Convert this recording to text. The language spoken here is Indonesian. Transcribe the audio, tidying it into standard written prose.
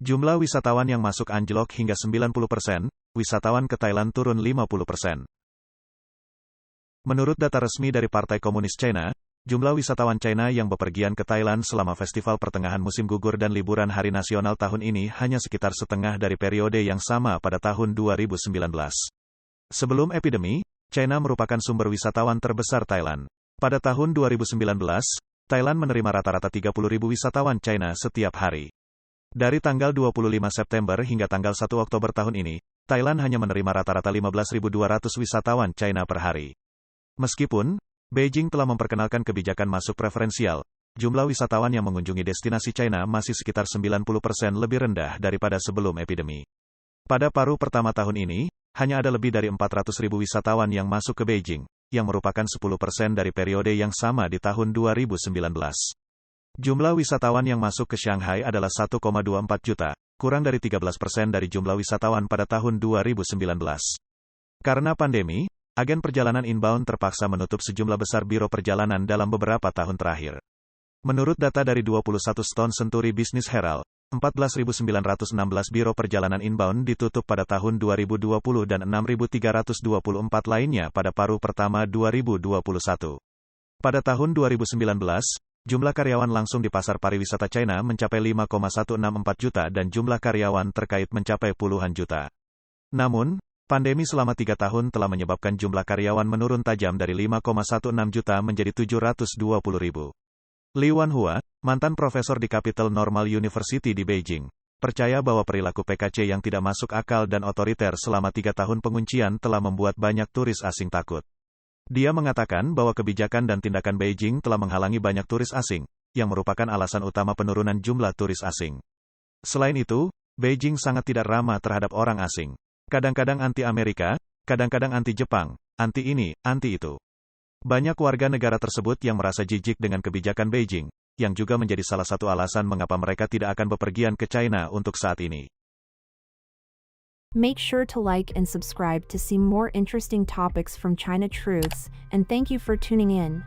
Jumlah wisatawan yang masuk anjlok hingga 90%, wisatawan ke Thailand turun 50%. Menurut data resmi dari Partai Komunis China, jumlah wisatawan China yang bepergian ke Thailand selama festival pertengahan musim gugur dan liburan hari nasional tahun ini hanya sekitar setengah dari periode yang sama pada tahun 2019. Sebelum epidemi, China merupakan sumber wisatawan terbesar Thailand. Pada tahun 2019, Thailand menerima rata-rata 30.000 wisatawan China setiap hari. Dari tanggal 25 September hingga tanggal 1 Oktober tahun ini, Thailand hanya menerima rata-rata 15.200 wisatawan China per hari. Meskipun Beijing telah memperkenalkan kebijakan masuk preferensial, jumlah wisatawan yang mengunjungi destinasi China masih sekitar 90% lebih rendah daripada sebelum epidemi. Pada paruh pertama tahun ini, hanya ada lebih dari 400.000 wisatawan yang masuk ke Beijing, yang merupakan 10% dari periode yang sama di tahun 2019. Jumlah wisatawan yang masuk ke Shanghai adalah 1,24 juta, kurang dari 13% dari jumlah wisatawan pada tahun 2019. Karena pandemi, agen perjalanan inbound terpaksa menutup sejumlah besar biro perjalanan dalam beberapa tahun terakhir. Menurut data dari 21 Stone Century Business Herald, 14.916 biro perjalanan inbound ditutup pada tahun 2020 dan 6.324 lainnya pada paruh pertama 2021. Pada tahun 2019, jumlah karyawan langsung di pasar pariwisata China mencapai 5,164 juta dan jumlah karyawan terkait mencapai puluhan juta. Namun, pandemi selama 3 tahun telah menyebabkan jumlah karyawan menurun tajam dari 5,16 juta menjadi 720.000. Li Wanhua, mantan profesor di Capital Normal University di Beijing, percaya bahwa perilaku PKC yang tidak masuk akal dan otoriter selama 3 tahun penguncian telah membuat banyak turis asing takut. Dia mengatakan bahwa kebijakan dan tindakan Beijing telah menghalangi banyak turis asing, yang merupakan alasan utama penurunan jumlah turis asing. Selain itu, Beijing sangat tidak ramah terhadap orang asing. Kadang-kadang anti-Amerika, kadang-kadang anti-Jepang, anti ini, anti itu. Banyak warga negara tersebut yang merasa jijik dengan kebijakan Beijing, yang juga menjadi salah satu alasan mengapa mereka tidak akan bepergian ke China untuk saat ini. Make sure to like and subscribe to see more interesting topics from China Truths, and thank you for tuning in.